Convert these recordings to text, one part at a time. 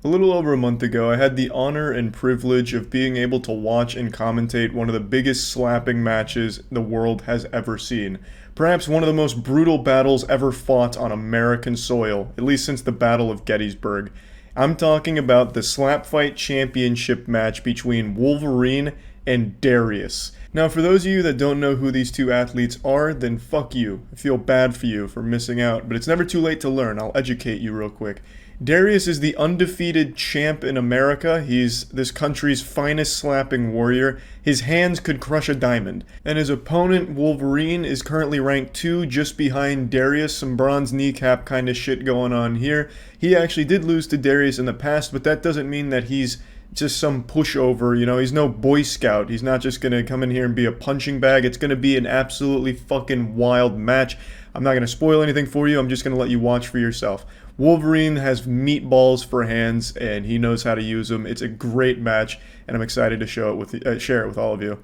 A little over a month ago, I had the honor and privilege of being able to watch and commentate one of the biggest slapping matches the world has ever seen. Perhaps one of the most brutal battles ever fought on American soil, at least since the Battle of Gettysburg. I'm talking about the Slap Fight Championship match between Wolverine and Darius. Now, for those of you that don't know who these two athletes are, then fuck you. I feel bad for you for missing out, but it's never too late to learn. I'll educate you real quick. Darius is the undefeated champ in America. He's this country's finest slapping warrior. His hands could crush a diamond. And his opponent, Wolverine, is currently ranked 2, just behind Darius. Some bronze kneecap kind of shit going on here. He actually did lose to Darius in the past, but that doesn't mean that he's just some pushover, you know, he's no Boy Scout. He's not just gonna come in here and be a punching bag. It's gonna be an absolutely fucking wild match. I'm not gonna spoil anything for you. I'm just gonna let you watch for yourself. Wolverine has meatballs for hands, and he knows how to use them. It's a great match, and I'm excited to share it with all of you.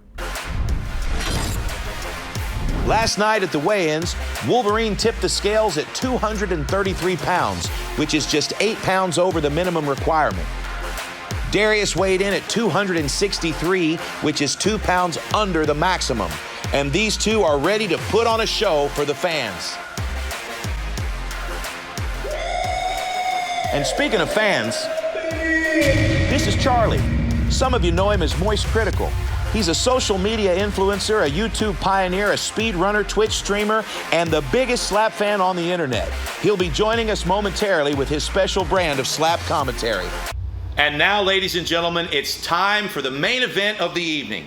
Last night at the weigh-ins, Wolverine tipped the scales at 233 pounds, which is just 8 pounds over the minimum requirement. Darius weighed in at 263, which is 2 pounds under the maximum. And these two are ready to put on a show for the fans. And speaking of fans, this is Charlie. Some of you know him as Moist Critical. He's a social media influencer, a YouTube pioneer, a speed runner, Twitch streamer, and the biggest slap fan on the internet. He'll be joining us momentarily with his special brand of slap commentary. And now, ladies and gentlemen, it's time for the main event of the evening.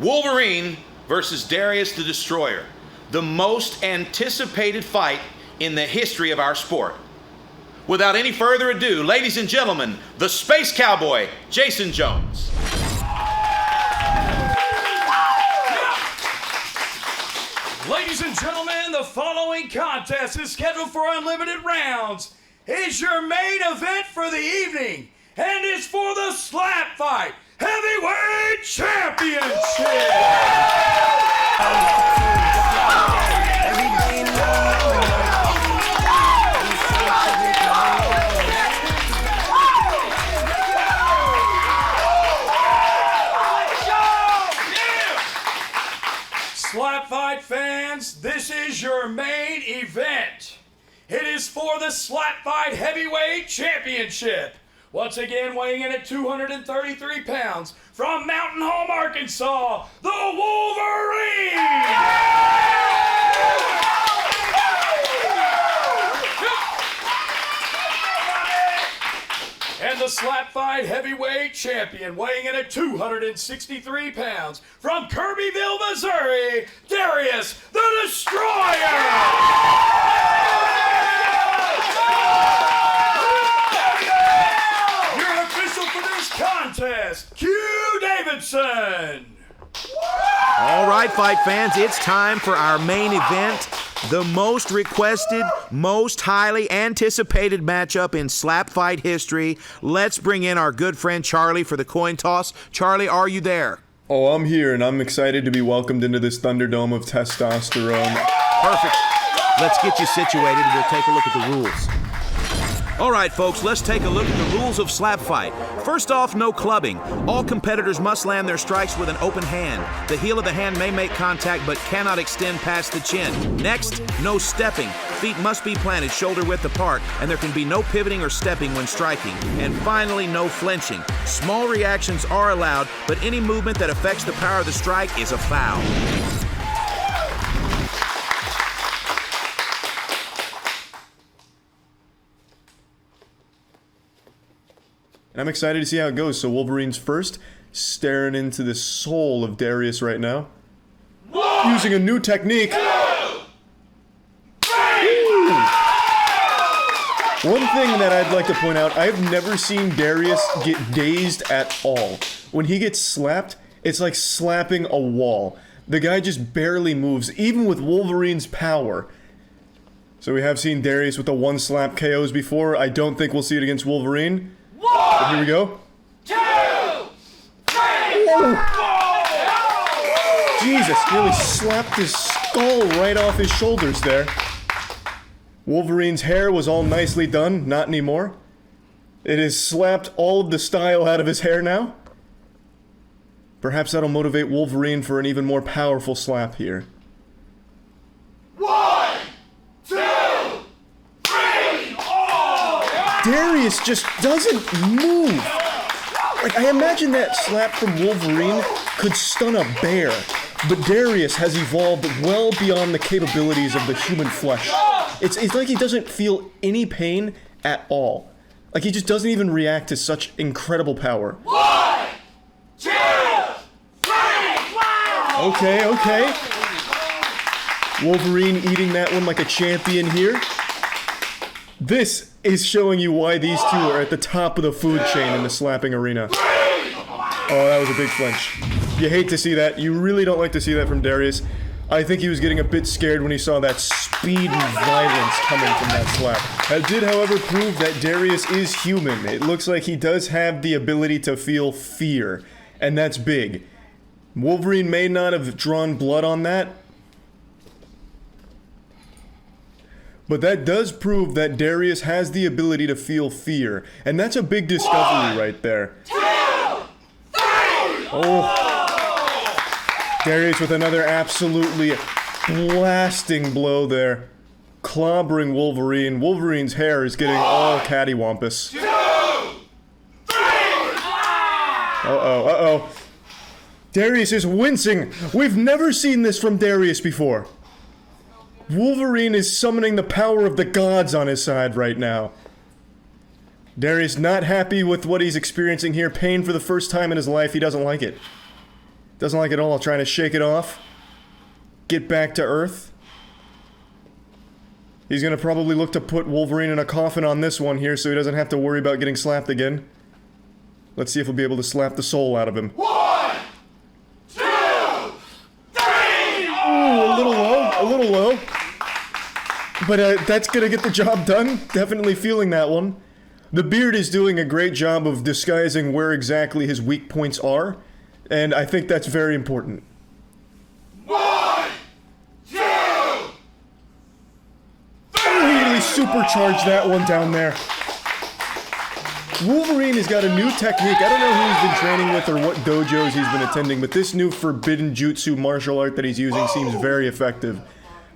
Wolverine versus Darius the Destroyer, the most anticipated fight in the history of our sport. Without any further ado, ladies and gentlemen, the Space Cowboy, Jason Jones. Ladies and gentlemen, the following contest is scheduled for unlimited rounds. It's your main event for the evening, and it's for the Slap Fight Heavyweight Championship. Slap Fight fans, this is your main event. It is for the Slap Fight Heavyweight Championship. Once again, weighing in at 233 pounds, from Mountain Home, Arkansas, the Wolverine! And the Slap Fight Heavyweight Champion, weighing in at 263 pounds, from Kirbyville, Missouri, Darius the Destroyer! Your official for this contest, Q Davidson! All right, fight fans, it's time for our main event. The most requested, most highly anticipated matchup in slap fight history. Let's bring in our good friend Charlie for the coin toss. Charlie, are you there? Oh, I'm here, and I'm excited to be welcomed into this Thunderdome of testosterone. Perfect. Let's get you situated and we'll take a look at the rules. All right, folks, let's take a look at the rules of slap fight. First off, no clubbing. All competitors must land their strikes with an open hand. The heel of the hand may make contact but cannot extend past the chin. Next, no stepping. Feet must be planted shoulder width apart, and there can be no pivoting or stepping when striking. And finally, no flinching. Small reactions are allowed, but any movement that affects the power of the strike is a foul. And I'm excited to see how it goes. So Wolverine's first, staring into the soul of Darius right now. Using a new technique. One thing that I'd like to point out, I've never seen Darius get dazed at all. When he gets slapped, it's like slapping a wall. The guy just barely moves, even with Wolverine's power. So we have seen Darius with the one slap KOs before. I don't think we'll see it against Wolverine. But here we go. 2, 3, 4. Jesus, nearly slapped his skull right off his shoulders there. Wolverine's hair was all nicely done, not anymore. It has slapped all of the style out of his hair now. Perhaps that'll motivate Wolverine for an even more powerful slap here. 1, 2, 3, oh! Darius just doesn't move. Like, I imagine that slap from Wolverine could stun a bear, but Darius has evolved well beyond the capabilities of the human flesh. It's like he doesn't feel any pain at all. Like, he just doesn't even react to such incredible power. 1, 2, 3, wow! Okay. Wolverine eating that one like a champion here. This is showing you why these two are at the top of the food chain in the slapping arena. Oh, that was a big flinch. You hate to see that. You really don't like to see that from Darius. I think he was getting a bit scared when he saw that speed and violence coming from that slap. That did, however, prove that Darius is human. It looks like he does have the ability to feel fear, and that's big. Wolverine may not have drawn blood on that, but that does prove that Darius has the ability to feel fear, and that's a big discovery right there. 2, 3, oh. Darius with another absolutely blasting blow there. Clobbering Wolverine. Wolverine's hair is getting all cattywampus. 2, 3, Uh-oh. Darius is wincing. We've never seen this from Darius before. Wolverine is summoning the power of the gods on his side right now. Darius not happy with what he's experiencing here. Pain for the first time in his life. He doesn't like it. Doesn't like it at all. Trying to shake it off. Get back to Earth. He's gonna probably look to put Wolverine in a coffin on this one here so he doesn't have to worry about getting slapped again. Let's see if we'll be able to slap the soul out of him. 1, 2, 3, Ooh, a little low. But that's gonna get the job done. Definitely feeling that one. The beard is doing a great job of disguising where exactly his weak points are, and I think that's very important. 1, 2, 3. Really supercharged that one down there. Wolverine has got a new technique. I don't know who he's been training with or what dojos he's been attending, but this new forbidden jutsu martial art that he's using seems very effective.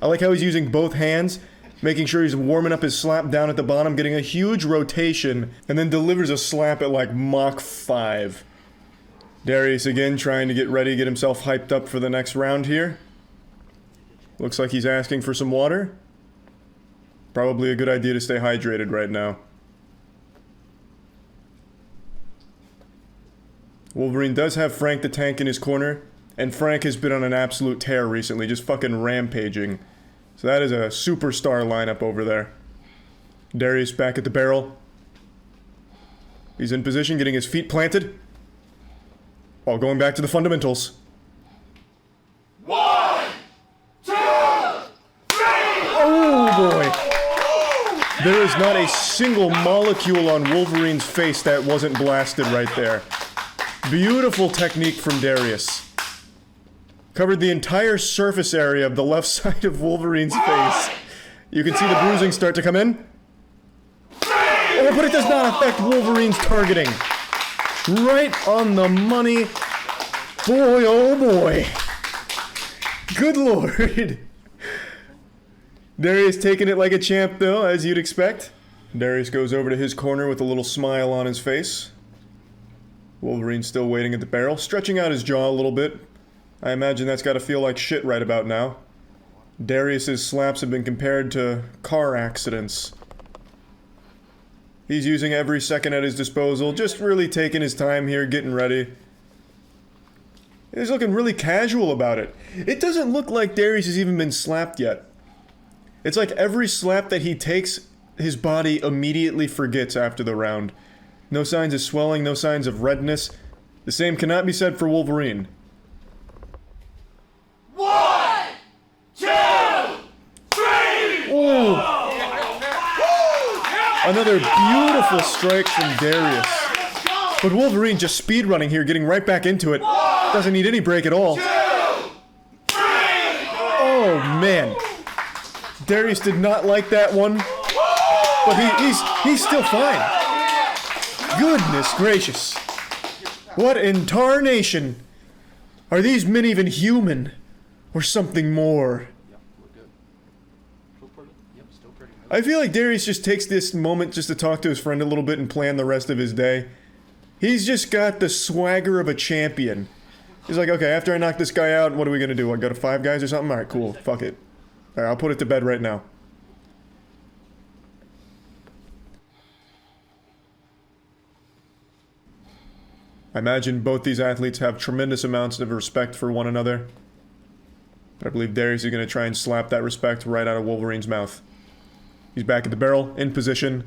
I like how he's using both hands, making sure he's warming up his slap down at the bottom, getting a huge rotation, and then delivers a slap at like Mach 5. Darius again trying to get ready, get himself hyped up for the next round here. Looks like he's asking for some water. Probably a good idea to stay hydrated right now. Wolverine does have Frank the Tank in his corner, and Frank has been on an absolute tear recently, just fucking rampaging. So that is a superstar lineup over there. Darius back at the barrel. He's in position, getting his feet planted. While going back to the fundamentals. 1, 2, 3. Oh boy! There is not a single molecule on Wolverine's face that wasn't blasted right there. Beautiful technique from Darius. Covered the entire surface area of the left side of Wolverine's face. You can see the bruising start to come in. Oh, but it does not affect Wolverine's targeting. Right on the money. Boy, oh boy. Good lord. Darius taking it like a champ though, as you'd expect. Darius goes over to his corner with a little smile on his face. Wolverine still waiting at the barrel, stretching out his jaw a little bit. I imagine that's gotta feel like shit right about now. Darius's slaps have been compared to car accidents. He's using every second at his disposal, just really taking his time here, getting ready. He's looking really casual about it. It doesn't look like Darius has even been slapped yet. It's like every slap that he takes, his body immediately forgets after the round. No signs of swelling, no signs of redness. The same cannot be said for Wolverine. 1, 2, 3. Ooh. Another beautiful strike from Darius. But Wolverine just speedrunning here, getting right back into it. Doesn't need any break at all. 2, 3. Oh man. Darius did not like that one. But he's still fine. Goodness gracious. What in tarnation? Are these men even human? Or something more? I feel like Darius just takes this moment just to talk to his friend a little bit and plan the rest of his day. He's just got the swagger of a champion. He's like, okay, after I knock this guy out, what are we gonna do? I go to Five Guys or something? Alright, cool. Fuck it. Alright, I'll put it to bed right now. I imagine both these athletes have tremendous amounts of respect for one another. But I believe Darius is gonna try and slap that respect right out of Wolverine's mouth. He's back at the barrel, in position.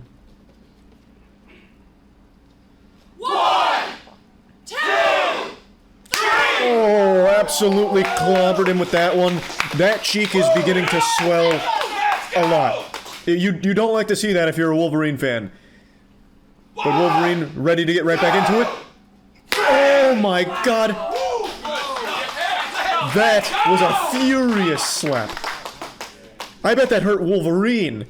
1, 2, 3! Oh, absolutely clobbered him with that one. That cheek is beginning to swell a lot. You don't like to see that if you're a Wolverine fan. But Wolverine ready to get right back into it. Oh my god. That was a furious slap. I bet that hurt Wolverine.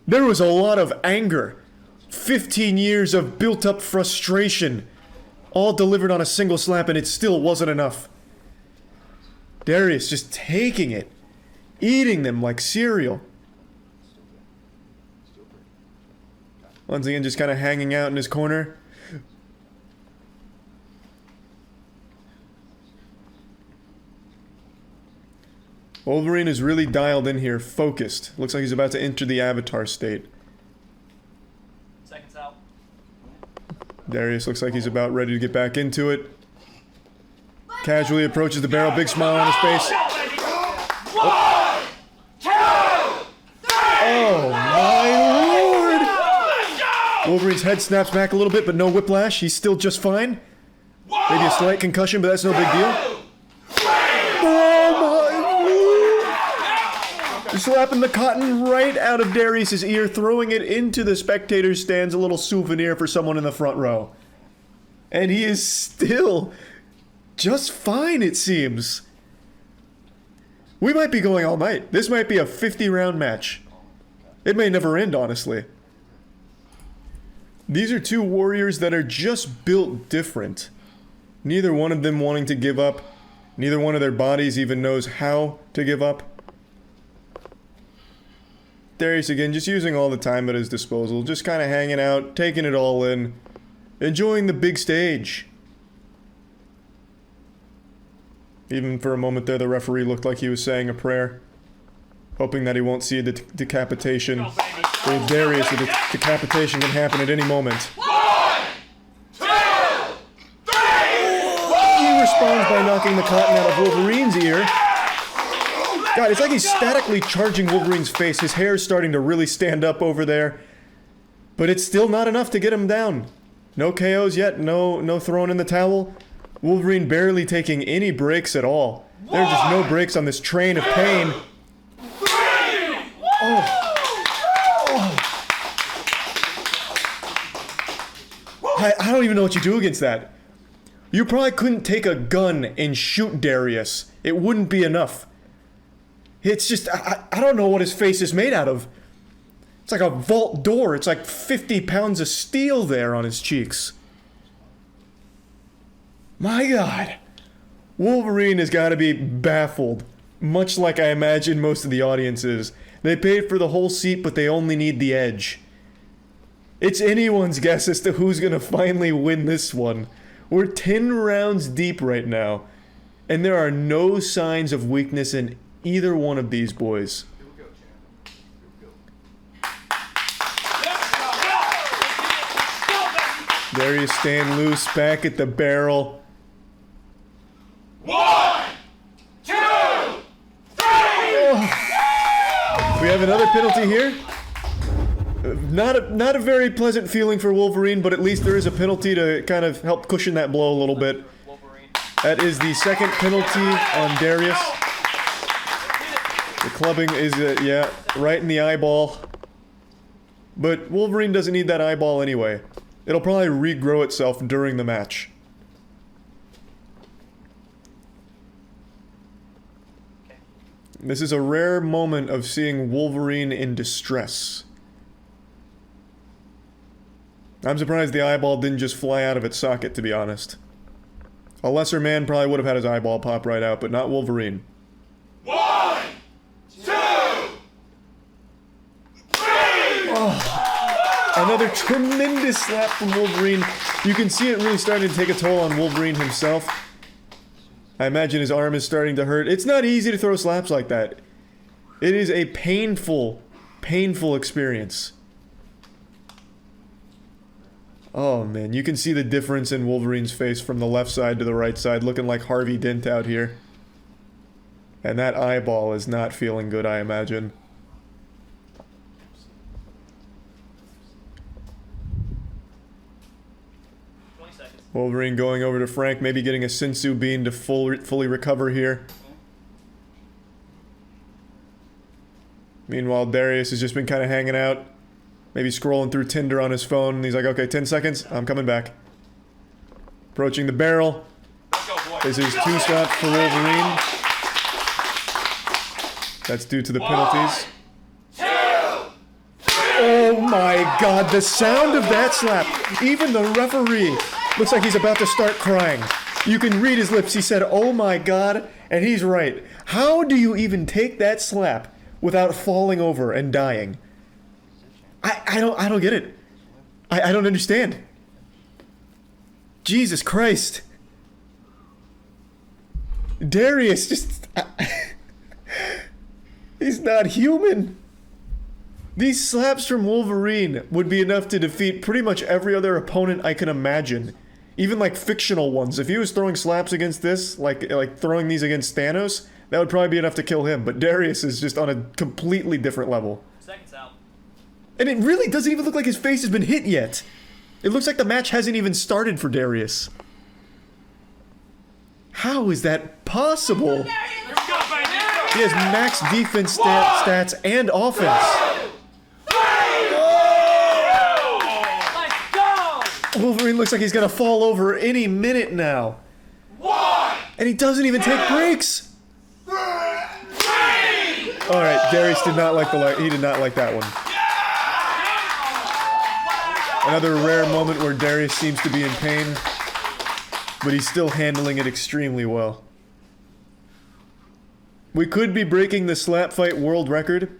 There was a lot of anger. 15 years of built-up frustration. All delivered on a single slap, and it still wasn't enough. Darius just taking it. Eating them like cereal. Once again, just kind of hanging out in his corner. Wolverine is really dialed in here, focused. Looks like he's about to enter the Avatar state. Seconds out. Darius looks like he's about ready to get back into it. Casually approaches the barrel, big smile on his face. One, two, Oh my lord! Wolverine's head snaps back a little bit, but no whiplash. He's still just fine. Maybe a slight concussion, but that's no big deal. Oh my lord! Slapping the cotton right out of Darius's ear, throwing it into the spectator's stands, a little souvenir for someone in the front row. And he is still just fine, it seems. We might be going all night. This might be a 50-round match. It may never end, honestly. These are two warriors that are just built different. Neither one of them wanting to give up. Neither one of their bodies even knows how to give up. Darius again, just using all the time at his disposal. Just kind of hanging out, taking it all in. Enjoying the big stage. Even for a moment there, the referee looked like he was saying a prayer. Hoping that he won't see a decapitation. For Darius, the decapitation can happen at any moment. 1, 2, 3! He responds by knocking the cotton out of Wolverine's ear. God, it's like he's statically charging Wolverine's face. His hair's starting to really stand up over there. But it's still not enough to get him down. No KOs yet, no throwing in the towel. Wolverine barely taking any breaks at all. There are just no breaks on this train of pain. I don't even know what you do against that. You probably couldn't take a gun and shoot Darius. It wouldn't be enough. It's just, I don't know what his face is made out of. It's like a vault door. It's like 50 pounds of steel there on his cheeks. My God. Wolverine has got to be baffled. Much like I imagine most of the audience is. They paid for the whole seat, but they only need the edge. It's anyone's guess as to who's going to finally win this one. We're 10 rounds deep right now. And there are no signs of weakness in either one of these boys. Darius staying loose back at the barrel. 1, 2, 3! We have another penalty here. Not a very pleasant feeling for Wolverine, but at least there is a penalty to kind of help cushion that blow a little bit. That is the second penalty on Darius. The clubbing is, yeah, right in the eyeball. But Wolverine doesn't need that eyeball anyway. It'll probably regrow itself during the match. This is a rare moment of seeing Wolverine in distress. I'm surprised the eyeball didn't just fly out of its socket, to be honest. A lesser man probably would have had his eyeball pop right out, but not Wolverine. 1, 2, 3. Another tremendous slap from Wolverine. You can see it really starting to take a toll on Wolverine himself. I imagine his arm is starting to hurt. It's not easy to throw slaps like that. It is a painful, painful experience. Oh man, you can see the difference in Wolverine's face from the left side to the right side, looking like Harvey Dent out here. And that eyeball is not feeling good, I imagine. Wolverine going over to Frank, maybe getting a Sensu Bean to fully recover here. Meanwhile, Darius has just been kind of hanging out. Maybe scrolling through Tinder on his phone, and he's like, okay, 10 seconds, I'm coming back. Approaching the barrel. This is 2 slaps for Wolverine. That's due to the penalties. 2, 3. Oh my god, the sound of that slap! Even the referee looks like he's about to start crying. You can read his lips, he said, oh my god, and he's right. How do you even take that slap without falling over and dying? I don't get it. I don't understand. Jesus Christ. Darius just... he's not human. These slaps from Wolverine would be enough to defeat pretty much every other opponent I can imagine. Even like fictional ones. If he was throwing slaps against this, like throwing these against Thanos, that would probably be enough to kill him. But Darius is just on a completely different level. Seconds out. And it really doesn't even look like his face has been hit yet. It looks like the match hasn't even started for Darius. How is that possible? He has max defense stats and offense. Let's go! Wolverine looks like he's gonna fall over any minute now. 1, And he doesn't even take breaks. 3. Alright, Darius did not like he did not like that one. Another rare moment where Darius seems to be in pain, but he's still handling it extremely well. We could be breaking the slap fight world record.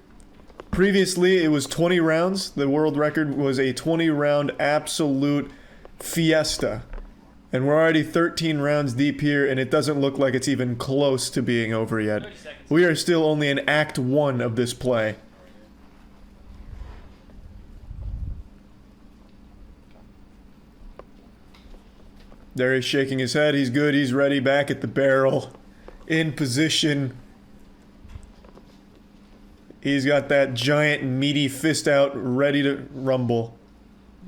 Previously, it was 20 rounds. The world record was a 20-round absolute fiesta. And we're already 13 rounds deep here, and it doesn't look like it's even close to being over yet. We are still only in Act 1 of this play. Darius shaking his head. He's good. He's ready. Back at the barrel. In position. He's got that giant meaty fist out, ready to rumble.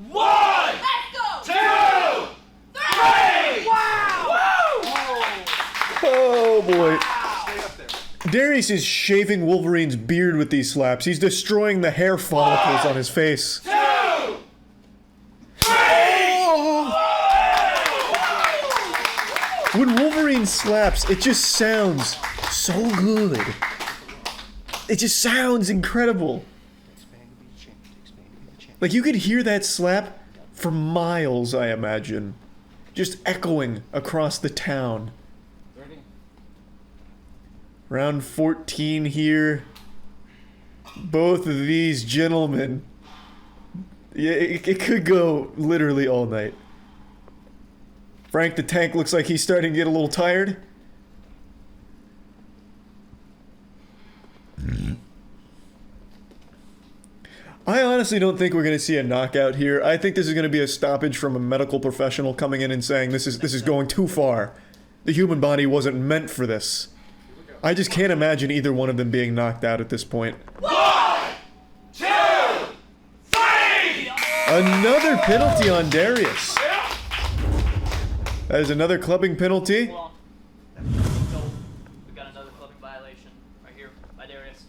1, Let's go! 2, 3. Oh boy. Darius is shaving Wolverine's beard with these slaps. He's destroying the hair follicles on his face. 2, 3. When Wolverine slaps, it just sounds so good. It just sounds incredible. Like you could hear that slap for miles, I imagine. Just echoing across the town. Round 14 here. Both of these gentlemen. Yeah, it could go literally all night. Frank the Tank looks like he's starting to get a little tired. I honestly don't think we're going to see a knockout here. I think this is going to be a stoppage from a medical professional coming in and saying this is going too far. The human body wasn't meant for this. I just can't imagine either one of them being knocked out at this point. 1, 2, 3. Another penalty on Darius. That is another clubbing penalty. Hold on. We got another clubbing violation right here by Darius.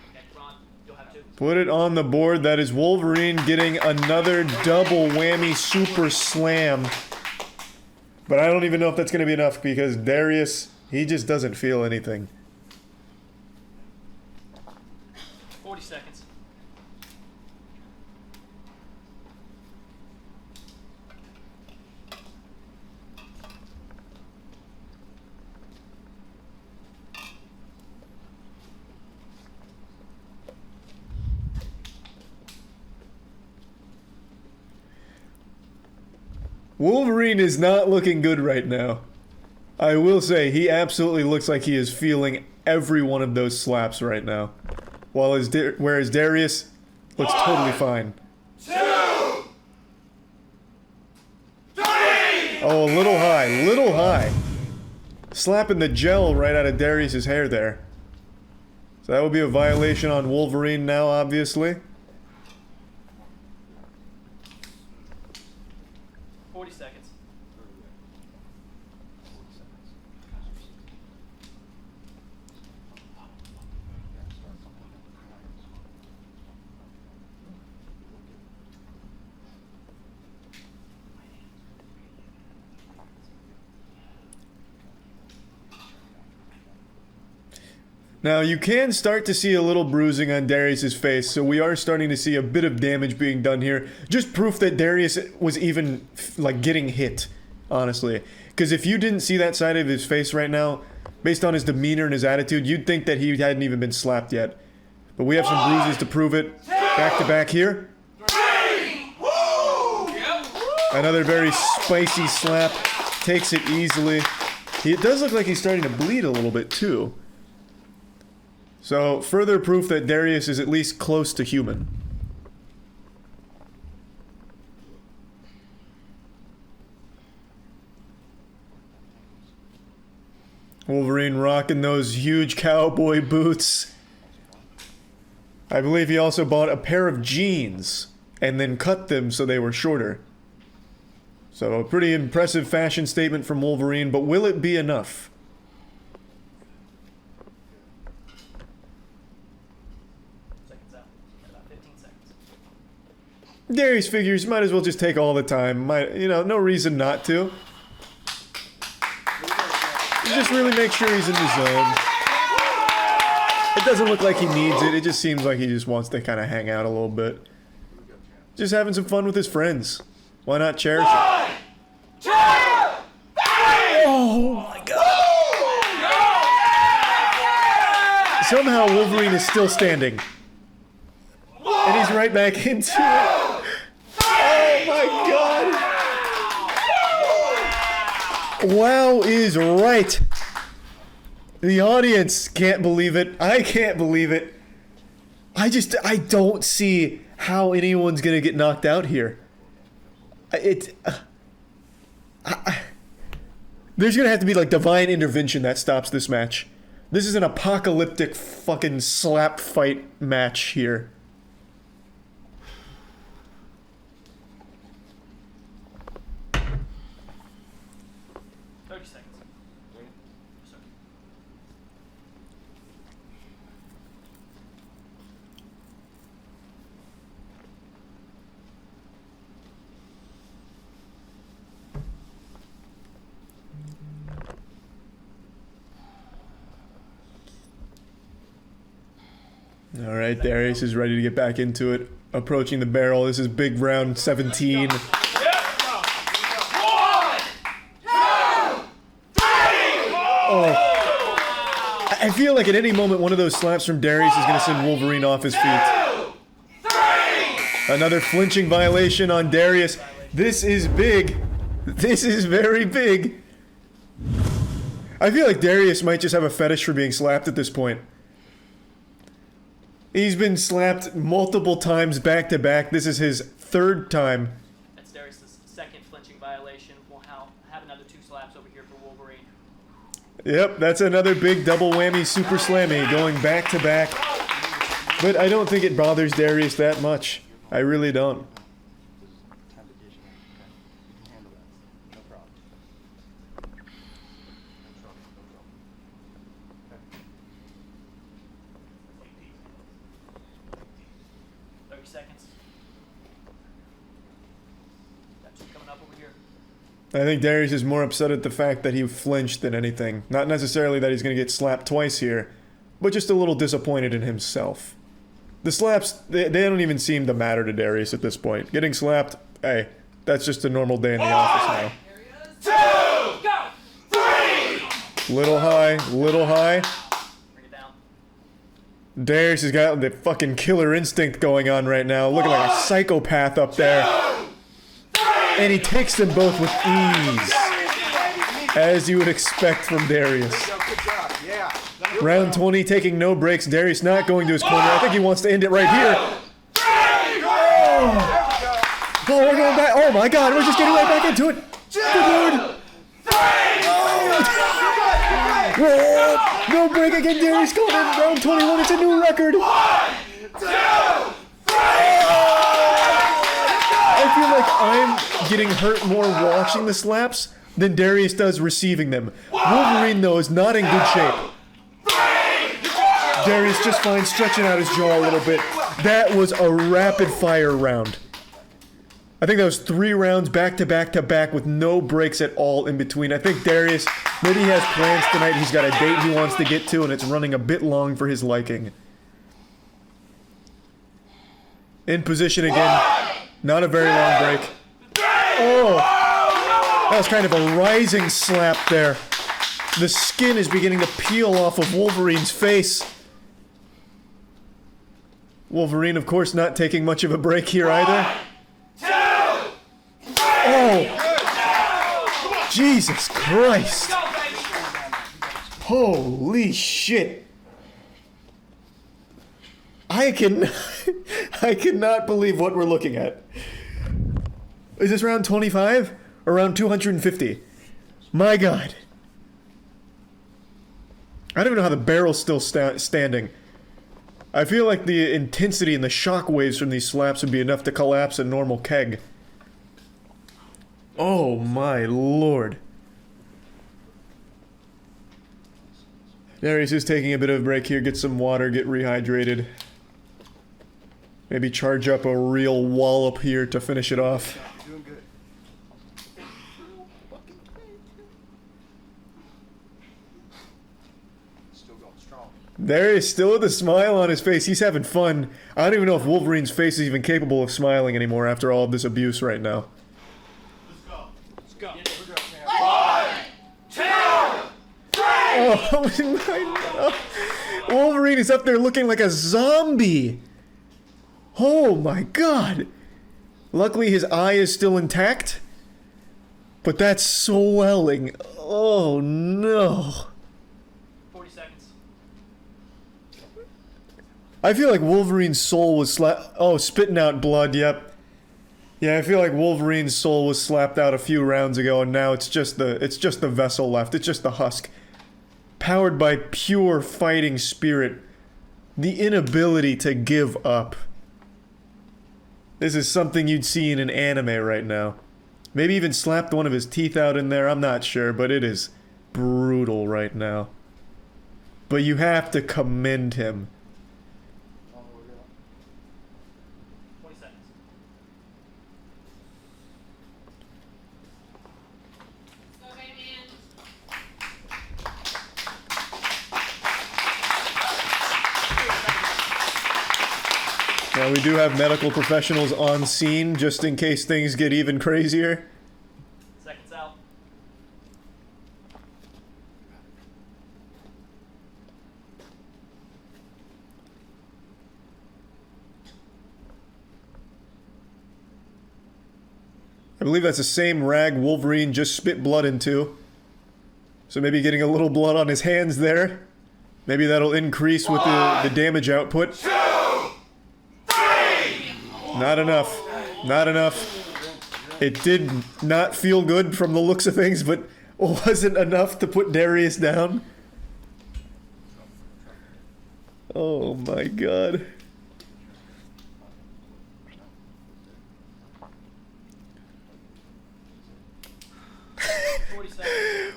Okay, Ron, you'll have 2. Put it on the board. That is Wolverine getting another double whammy super slam. But I don't even know if that's going to be enough because Darius, he just doesn't feel anything. 40 seconds. Wolverine is not looking good right now. I will say, he absolutely looks like he is feeling every one of those slaps right now. Whereas Darius looks totally fine. 2, 3. Oh, a little high, little high. Slapping the gel right out of Darius's hair there. So that would be a violation on Wolverine now, obviously. 40 seconds. Now, you can start to see a little bruising on Darius's face, so we are starting to see a bit of damage being done here. Just proof that Darius was even, like, getting hit, honestly. Because if you didn't see that side of his face right now, based on his demeanor and his attitude, you'd think that he hadn't even been slapped yet. But we have some bruises to prove it. Back to back here. Another very spicy slap. Takes it easily. It does look like he's starting to bleed a little bit, too. So, further proof that Darius is at least close to human. Wolverine rocking those huge cowboy boots. I believe he also bought a pair of jeans and then cut them so they were shorter. So, a pretty impressive fashion statement from Wolverine, but will it be enough? Darius figures might as well just take all the time. No reason not to. Just really make sure he's in the zone. It doesn't look like he needs it. It just seems like he just wants to kind of hang out a little bit. Just having some fun with his friends. Why not cherish it? 1, 2, 3. Oh my god. Somehow Wolverine is still standing. And he's right back into it. Oh my god! Wow is right. The audience can't believe it. I can't believe it. I don't see how anyone's gonna get knocked out here. There's gonna have to be like divine intervention that stops this match. This is an apocalyptic fucking slap fight match here. Alright, Darius is ready to get back into it. Approaching the barrel. This is big round 17. 1, 2, 3. Oh. I feel like at any moment one of those slaps from Darius is going to send Wolverine off his feet. 2, 3. Another flinching violation on Darius. This is big. This is very big. I feel like Darius might just have a fetish for being slapped at this point. He's been slapped multiple times back to back. This is his third time. That's Darius' second flinching violation. We'll have another 2 slaps over here for Wolverine. Yep, that's another big double whammy super slammy going back to back. But I don't think it bothers Darius that much. I really don't. I think Darius is more upset at the fact that he flinched than anything. Not necessarily that he's going to get slapped twice here, but just a little disappointed in himself. The slaps, they don't even seem to matter to Darius at this point. Getting slapped, hey, that's just a normal day in the office now. 2, 3. Little high, little high. Bring it down. Darius has got the fucking killer instinct going on right now, looking like a psychopath up there. 2, 3. And he takes them both with ease. As you would expect from Darius. Round 20, taking no breaks. Darius not going to his corner. I think he wants to end it right here. Oh, we're going back. Oh my god, we're just getting right back into it. Good lord. Whoa. No break again. Darius going in round 21. It's a new record. I feel like I'm getting hurt more watching the slaps than Darius does receiving them. Wolverine, though, is not in good shape. Darius just fine, stretching out his jaw a little bit. That was a rapid-fire round. I think that was 3 rounds back to back to back with no breaks at all in between. I think Darius, maybe he has plans tonight. He's got a date he wants to get to, and it's running a bit long for his liking. In position again. Not a very long break. Oh! That was kind of a rising slap there. The skin is beginning to peel off of Wolverine's face. Wolverine, of course, not taking much of a break here either. Oh! Jesus Christ! Holy shit! I cannot believe what we're looking at. Is this round 25? Or round 250? My god. I don't even know how the barrel's still standing. I feel like the intensity and the shock waves from these slaps would be enough to collapse a normal keg. Oh my lord. Darius is taking a bit of a break here, get some water, get rehydrated. Maybe charge up a real wallop here to finish it off. Doing good. Still going strong. Darius still with a smile on his face. He's having fun. I don't even know if Wolverine's face is even capable of smiling anymore after all of this abuse right now. Let's go. Oh my god. Wolverine is up there looking like a zombie. Oh my god. Luckily his eye is still intact. But that's swelling. Oh no. 40 seconds. I feel like Wolverine's soul was spitting out blood, yep. Yeah, I feel like Wolverine's soul was slapped out a few rounds ago and now it's just the vessel left. It's just the husk. Powered by pure fighting spirit. The inability to give up. This is something you'd see in an anime right now. Maybe even slapped one of his teeth out in there, I'm not sure, but it is brutal right now. But you have to commend him. 20 seconds. Okay, man. Now we do have medical professionals on scene just in case things get even crazier. Seconds out. I believe that's the same rag Wolverine just spit blood into. So maybe getting a little blood on his hands there. Maybe that'll increase with the damage output. 2, 3! Not enough. Not enough. It did not feel good from the looks of things, but wasn't enough to put Darius down. Oh my god.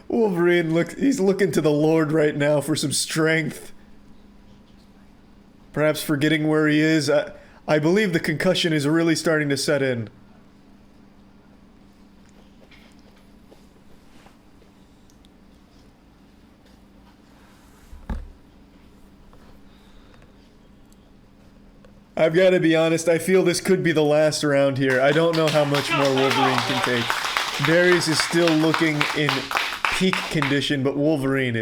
Wolverine, he's looking to the Lord right now for some strength. Perhaps forgetting where he is. I believe the concussion is really starting to set in. I've got to be honest, I feel this could be the last round here. I don't know how much more Wolverine can take. Darius is still looking in peak condition, but Wolverine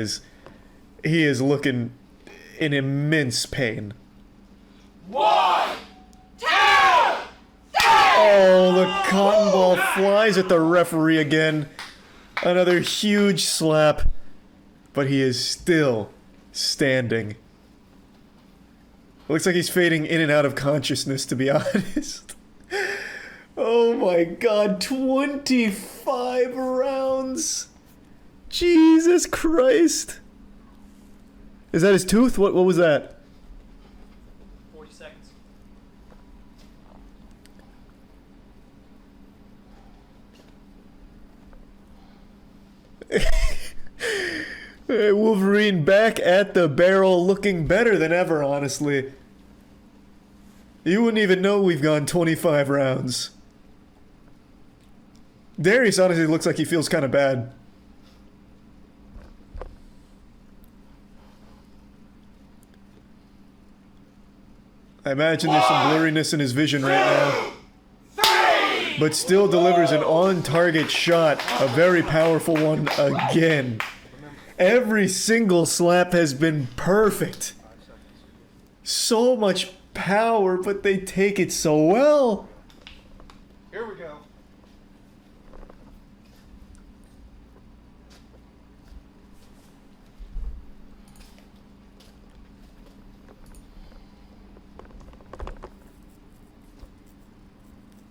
he is looking in immense pain. 1, 2, 3! Oh, the cotton ball flies at the referee again. Another huge slap. But he is still standing. Looks like he's fading in and out of consciousness, to be honest. Oh my god, 25 rounds. Jesus Christ. Is that his tooth? What was that? 40 seconds. Wolverine back at the barrel, looking better than ever, honestly. You wouldn't even know we've gone 25 rounds. Darius honestly looks like he feels kind of bad. I imagine there's some blurriness in his vision right now. But still delivers an on-target shot, a very powerful one again. Every single slap has been perfect. So much power, but they take it so well. Here we go.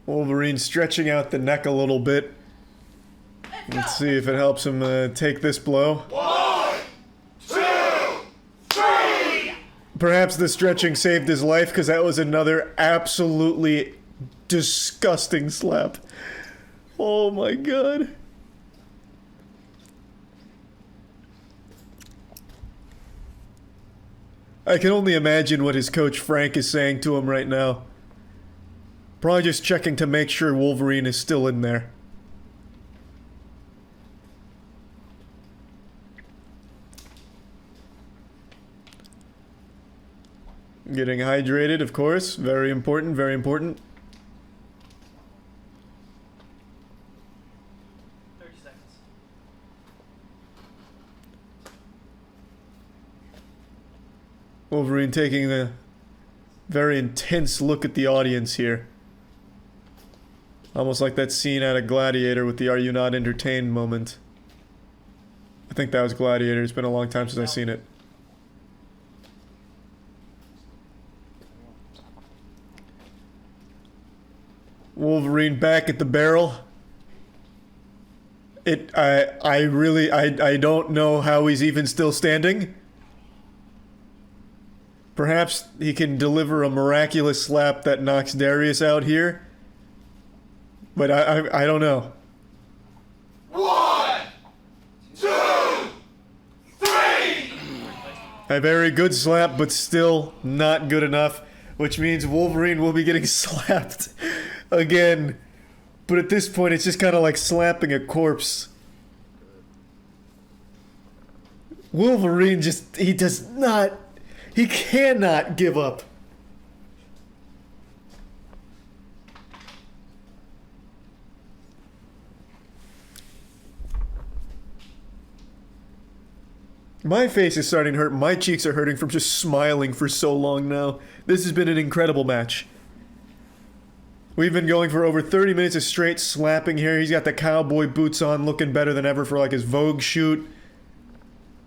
Wolverine stretching out the neck a little bit. Let's see if it helps him take this blow. 1, 2, 3. Perhaps the stretching saved his life, because that was another absolutely disgusting slap. Oh my god. I can only imagine what his coach Frank is saying to him right now. Probably just checking to make sure Wolverine is still in there. Getting hydrated, of course. Very important, very important. 30 seconds. Wolverine taking a very intense look at the audience here. Almost like that scene out of Gladiator with the "Are you not entertained" moment. I think that was Gladiator. It's been a long time since I've seen it. Wolverine back at the barrel. I don't know how he's even still standing. Perhaps he can deliver a miraculous slap that knocks Darius out here. But I don't know. 1, 2, 3. A very good slap, but still not good enough. Which means Wolverine will be getting slapped again. But at this point, it's just kind of like slapping a corpse. Wolverine he cannot give up. My face is starting to hurt. My cheeks are hurting from just smiling for so long now. This has been an incredible match. We've been going for over 30 minutes of straight slapping here. He's got the cowboy boots on, looking better than ever for like his Vogue shoot.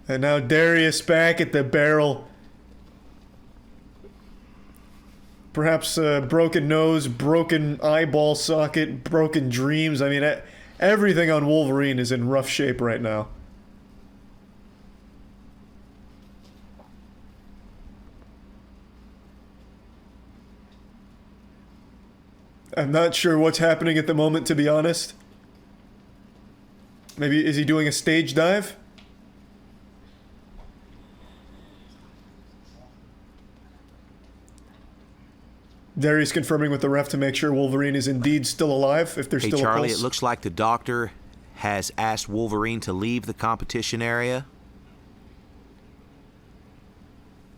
And now Darius back at the barrel. Perhaps a broken nose, broken eyeball socket, broken dreams. I mean, everything on Wolverine is in rough shape right now. I'm not sure what's happening at the moment, to be honest. Maybe, is he doing a stage dive? Darius confirming with the ref to make sure Wolverine is indeed still alive, if there's Hey, still Charlie, a pulse. it looks like the doctor has asked Wolverine to leave the competition area.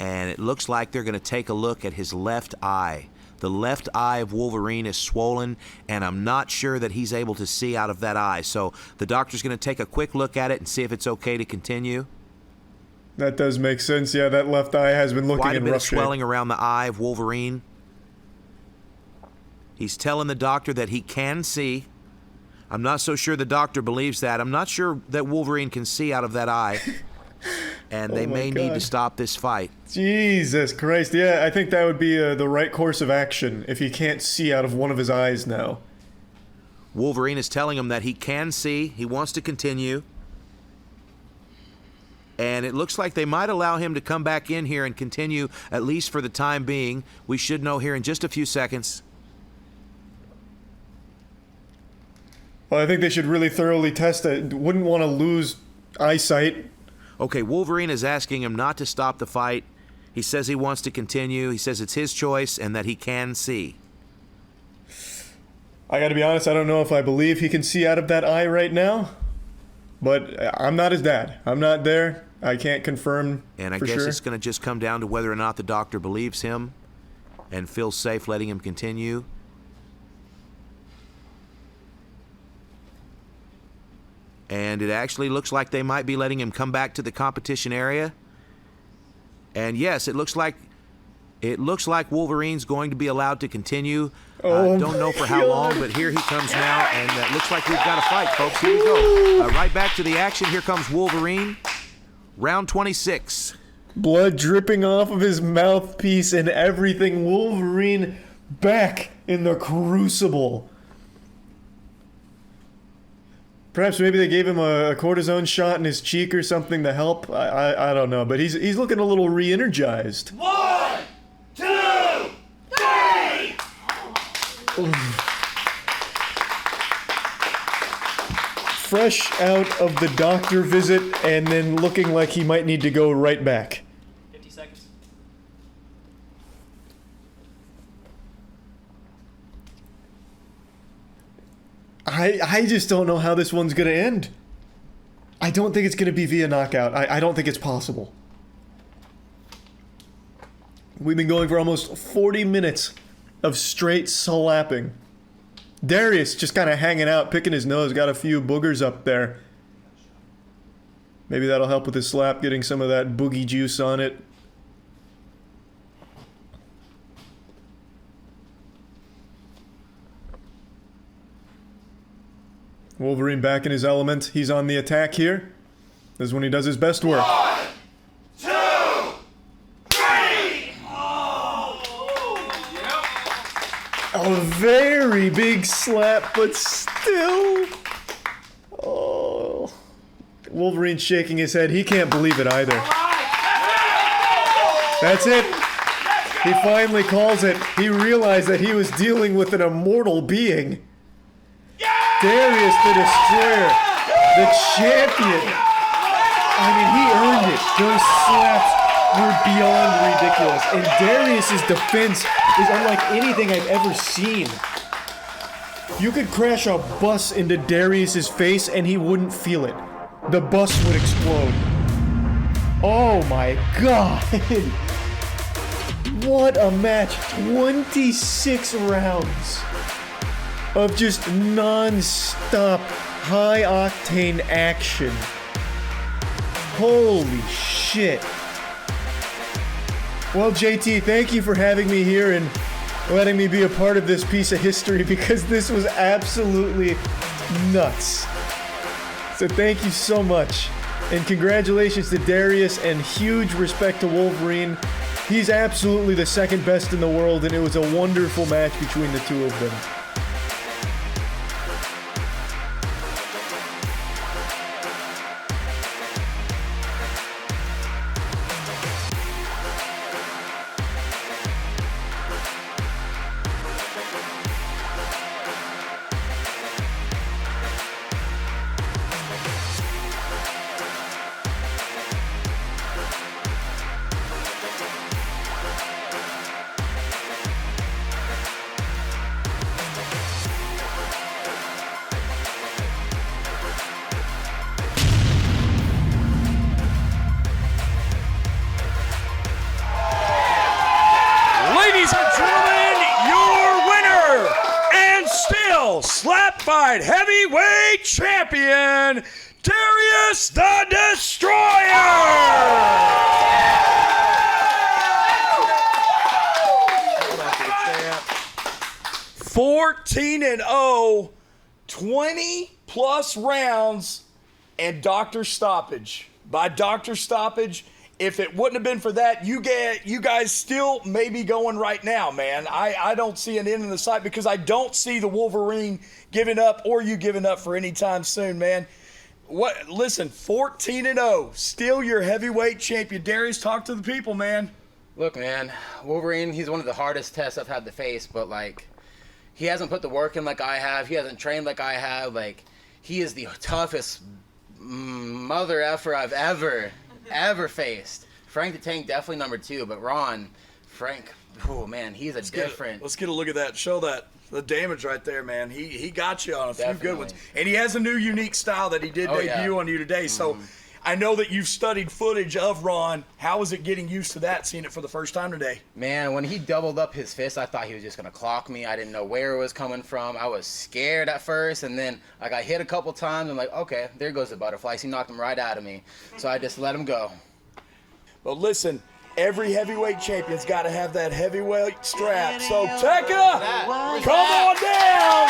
And it looks like they're going to take a look at his left eye. The left eye of Wolverine is swollen, and I'm not sure that he's able to see out of that eye. So the doctor's going to take a quick look at it and see if it's okay to continue. That does make sense. Yeah, that left eye has been looking Quite a in bit rough of swelling shape. around the eye of Wolverine. He's telling the doctor that he can see. I'm not so sure the doctor believes that. I'm not sure that Wolverine can see out of that eye. And they may need to stop this fight. Jesus Christ. Yeah, I think that would be the right course of action if he can't see out of one of his eyes now. Wolverine is telling him that he can see. He wants to continue. And it looks like they might allow him to come back in here and continue, at least for the time being. We should know here in just a few seconds. Well, I think they should really thoroughly test it. Wouldn't want to lose eyesight. Okay, Wolverine is asking him not to stop the fight. He says he wants to continue. He says it's his choice and that he can see. I gotta be honest, I don't know if I believe he can see out of that eye right now. But I'm not his dad. I'm not there. I can't confirm And I for guess sure. it's going to just come down to whether or not the doctor believes him and feels safe letting him continue. And it actually looks like they might be letting him come back to the competition area. And yes, it looks like Wolverine's going to be allowed to continue. Oh Don't know for how my long, God. but here he comes now, and it looks like we've got a fight, folks. Here we go. Right back to the action. Here comes Wolverine. Round 26. Blood dripping off of his mouthpiece and everything. Wolverine back in the crucible. Perhaps maybe they gave him a cortisone shot in his cheek or something to help. I don't know, but he's looking a little re-energized. 1, 2, 3. Fresh out of the doctor visit and then looking like he might need to go right back. 50 seconds. I just don't know how this one's gonna end. I don't think it's gonna be via knockout. I don't think it's possible. We've been going for almost 40 minutes of straight slapping. Darius just kind of hanging out, picking his nose, got a few boogers up there. Maybe that'll help with his slap, getting some of that boogie juice on it. Wolverine back in his element. He's on the attack here. This is when he does his best work. 1, 2, 3. A very big slap, but still. Oh. Wolverine's shaking his head. He can't believe it either. That's it. He finally calls it. He realized that he was dealing with an immortal being. Darius the Destroyer, the champion. I mean, he earned it. Those slaps were beyond ridiculous. And Darius's defense is unlike anything I've ever seen. You could crash a bus into Darius's face and he wouldn't feel it. The bus would explode. Oh my god. What a match. 26 rounds of just non-stop high-octane action. Holy shit. Well, JT, thank you for having me here and letting me be a part of this piece of history because this was absolutely nuts. So thank you so much. And congratulations to Darius and huge respect to Wolverine. He's absolutely the second best in the world and it was a wonderful match between the two of them. Ladies and gentlemen, your winner and still Slap Fight Heavyweight Champion, Darius the Destroyer! 14-0, 20-plus rounds, and doctor stoppage. By doctor stoppage, if it wouldn't have been for that, you guys still may be going right now, man. I don't see an end in the sight because I don't see the Wolverine giving up or you giving up for any time soon, man. Listen, 14-0, still your heavyweight champion. Darius, talk to the people, man. Look, man, Wolverine, he's one of the hardest tests I've had to face, but, like, he hasn't put the work in like I have. He hasn't trained like I have. Like, he is the toughest mother effer I've ever faced. Frank the Tank, definitely number 2, but Frank, oh, man, he's different. Let's get a look at that. Show that. The damage right there, man. He got you on a few good ones. Definitely. And he has a new unique style that he did debut on you today. So I know that you've studied footage of Ron. How is it getting used to that, seeing it for the first time today? Man, when he doubled up his fist, I thought he was just going to clock me. I didn't know where it was coming from. I was scared at first, and then I got hit a couple times. I'm like, okay, there goes the butterflies. He knocked him right out of me. So I just let him go. But listen, every heavyweight champion's got to have that heavyweight strap. So, Tekka, come on down.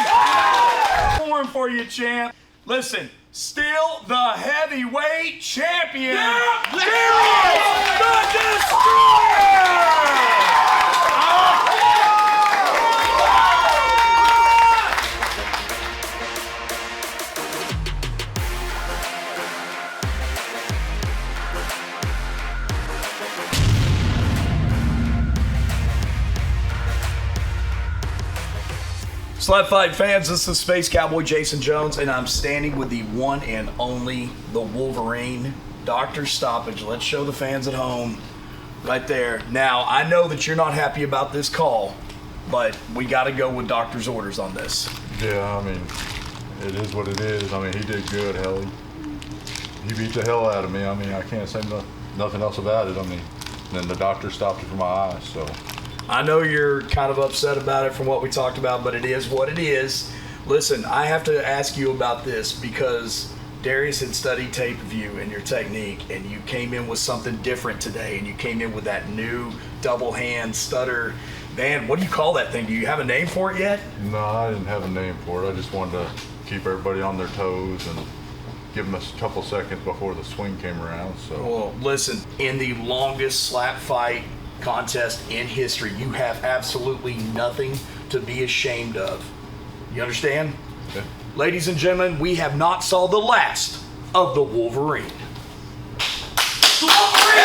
Pouring for you, champ. Listen, still the heavyweight champion, Darius the Destroyer! Slap Fight fans, this is Space Cowboy Jason Jones, and I'm standing with the one and only, the Wolverine, Dr. Stoppage. Let's show the fans at home right there. Now, I know that you're not happy about this call, but we got to go with doctor's orders on this. Yeah, I mean, it is what it is. I mean, he did good, hell. He beat the hell out of me. I mean, I can't say nothing else about it. I mean, then the doctor stopped it from my eyes, so. I know you're kind of upset about it from what we talked about, but it is what it is. Listen, I have to ask you about this because Darius had studied tape of you and your technique, and you came in with something different today, and you came in with that new double hand stutter. Man, what do you call that thing? Do you have a name for it yet? No, I didn't have a name for it. I just wanted to keep everybody on their toes and give them a couple seconds before the swing came around. So. Well, listen, in the longest slap fight contest in history, you have absolutely nothing to be ashamed of. You understand? Okay. Ladies and gentlemen, we have not saw the last of the Wolverine. The Wolverine!